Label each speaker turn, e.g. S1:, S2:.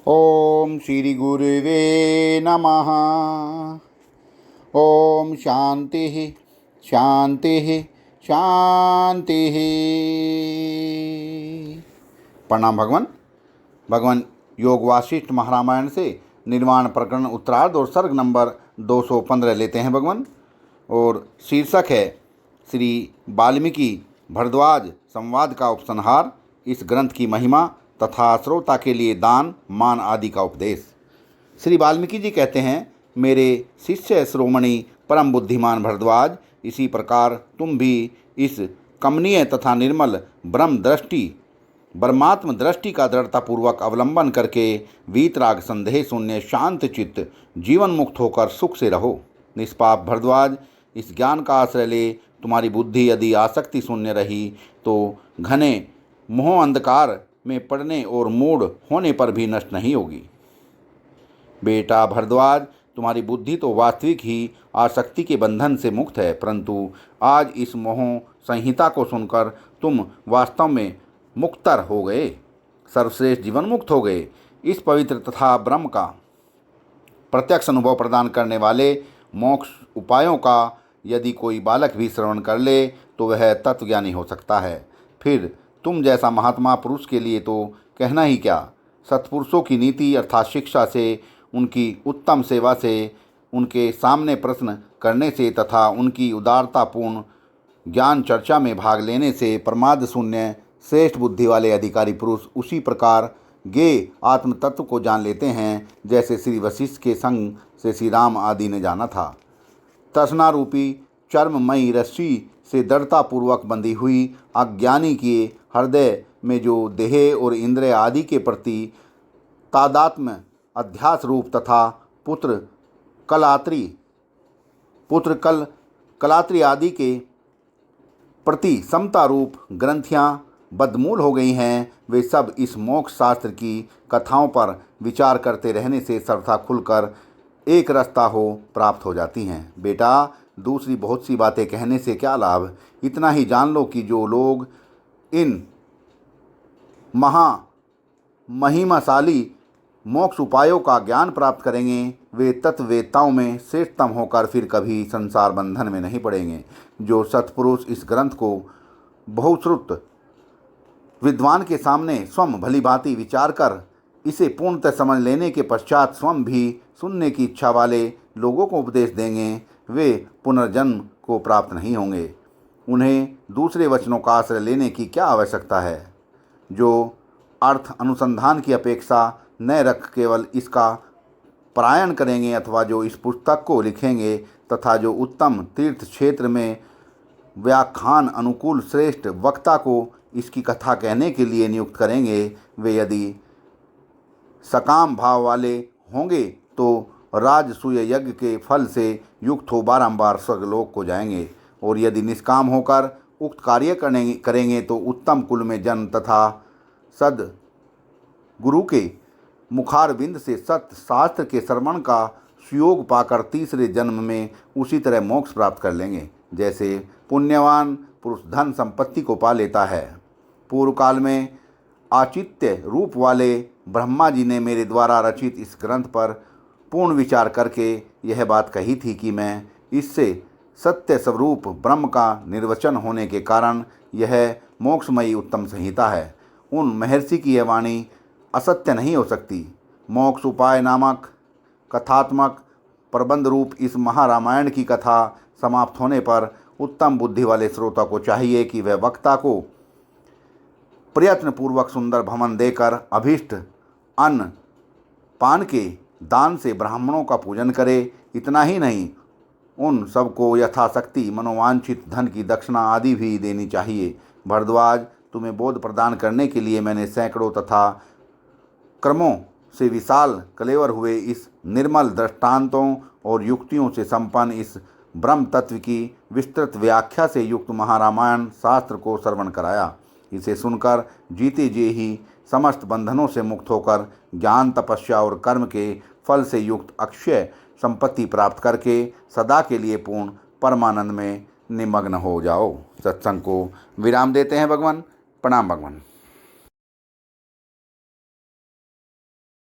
S1: ओम श्री गुरुवे नमः। ओम शांति शांति शांति। प्रणाम भगवान। भगवान योग वासिष्ठ महारामायण से निर्वाण प्रकरण उत्तरार्ध और सर्ग नंबर 215 लेते हैं भगवान। और शीर्षक है श्री वाल्मीकि भरद्वाज संवाद का उपसंहार, इस ग्रंथ की महिमा तथा श्रोता के लिए दान मान आदि का उपदेश। श्री वाल्मीकि जी कहते हैं, मेरे शिष्य श्रोमणि परम बुद्धिमान भरद्वाज, इसी प्रकार तुम भी इस कमनीय तथा निर्मल ब्रह्मात्म दृष्टि का दृढ़तापूर्वक अवलंबन करके वीतराग संदेह शून्य शांत चित्त जीवन मुक्त होकर सुख से रहो। निष्पाप भरद्वाज, इस ज्ञान का आश्रय ले तुम्हारी बुद्धि यदि आसक्ति शून्य रही तो घने मोह अंधकार में पड़ने और मूढ़ होने पर भी नष्ट नहीं होगी। बेटा भरद्वाज, तुम्हारी बुद्धि तो वास्तविक ही आसक्ति के बंधन से मुक्त है, परंतु आज इस मोह संहिता को सुनकर तुम वास्तव में मुक्तर हो गए, सर्वश्रेष्ठ जीवन मुक्त हो गए। इस पवित्र तथा ब्रह्म का प्रत्यक्ष अनुभव प्रदान करने वाले मोक्ष उपायों का यदि कोई बालक भी श्रवण कर ले तो वह तत्वज्ञानी हो सकता है। फिर तुम जैसा महात्मा पुरुष के लिए तो कहना ही क्या। सत्पुरुषों की नीति अर्थात शिक्षा से, उनकी उत्तम सेवा से, उनके सामने प्रश्न करने से तथा उनकी उदारतापूर्ण ज्ञान चर्चा में भाग लेने से प्रमाद शून्य श्रेष्ठ बुद्धि वाले अधिकारी पुरुष उसी प्रकार गे आत्म तत्व को जान लेते हैं जैसे श्री वशिष्ठ के संग से श्री राम आदि ने जाना था। तृष्णा रूपी चर्ममयी रस्सी से दृढ़तापूर्वक बंधी हुई अज्ञानी के हृदय में जो देह और इंद्रिय आदि के प्रति तादात्म्य अध्यास रूप तथा कलात्री आदि के प्रति समता रूप ग्रंथियाँ बदमूल हो गई हैं, वे सब इस मोक्ष शास्त्र की कथाओं पर विचार करते रहने से सर्वथा खुलकर एक रास्ता हो प्राप्त हो जाती हैं। बेटा, दूसरी बहुत सी बातें कहने से क्या लाभ। इतना ही जान लो कि जो लोग इन महिमाशाली मोक्ष उपायों का ज्ञान प्राप्त करेंगे वे तत्ववेत्ताओं में श्रेष्ठतम होकर फिर कभी संसार बंधन में नहीं पड़ेंगे। जो सत्पुरुष इस ग्रंथ को बहुश्रुत विद्वान के सामने स्वयं भली भांति विचार कर इसे पूर्णतः समझ लेने के पश्चात स्वयं भी सुनने की इच्छा वाले लोगों को उपदेश देंगे, वे पुनर्जन्म को प्राप्त नहीं होंगे। उन्हें दूसरे वचनों का आश्रय लेने की क्या आवश्यकता है। जो अर्थ अनुसंधान की अपेक्षा न रख केवल इसका पारायण करेंगे अथवा जो इस पुस्तक को लिखेंगे तथा जो उत्तम तीर्थ क्षेत्र में व्याख्यान अनुकूल श्रेष्ठ वक्ता को इसकी कथा कहने के लिए नियुक्त करेंगे, वे यदि सकाम भाव वाले होंगे तो राजसूय यज्ञ के फल से युक्त हो बारंबार स्वर्गलोक को जाएंगे, और यदि निष्काम होकर उक्त कार्य करेंगे तो उत्तम कुल में जन्म तथा सद गुरु के मुखारविंद से सत्य शास्त्र के श्रवण का सुयोग पाकर तीसरे जन्म में उसी तरह मोक्ष प्राप्त कर लेंगे जैसे पुण्यवान पुरुष धन संपत्ति को पा लेता है। पूर्व काल में आचित्य रूप वाले ब्रह्मा जी ने मेरे द्वारा रचित इस ग्रंथ पर पूर्ण विचार करके यह बात कही थी कि मैं इससे सत्य स्वरूप ब्रह्म का निर्वचन होने के कारण यह मोक्षमयी उत्तम संहिता है। उन महर्षि की यह वाणी असत्य नहीं हो सकती। मोक्ष उपाय नामक कथात्मक प्रबंध रूप इस महारामायण की कथा समाप्त होने पर उत्तम बुद्धि वाले श्रोता को चाहिए कि वह वक्ता को प्रयत्नपूर्वक सुंदर भवन देकर अभीष्ट अन्न पान के दान से ब्राह्मणों का पूजन करे। इतना ही नहीं, उन सबको यथाशक्ति मनोवांछित धन की दक्षिणा आदि भी देनी चाहिए। भरद्वाज, तुम्हें बोध प्रदान करने के लिए मैंने सैकड़ों तथा क्रमों से विशाल कलेवर हुए इस निर्मल दृष्टांतों और युक्तियों से संपन्न इस ब्रह्म तत्व की विस्तृत व्याख्या से युक्त महारामायण शास्त्र को श्रवण कराया। इसे सुनकर जीते जी ही समस्त बंधनों से मुक्त होकर ज्ञान तपस्या और कर्म के फल से युक्त अक्षय संपत्ति प्राप्त करके सदा के लिए पूर्ण परमानंद में निमग्न हो जाओ। सत्संग को विराम देते हैं भगवान। प्रणाम भगवान।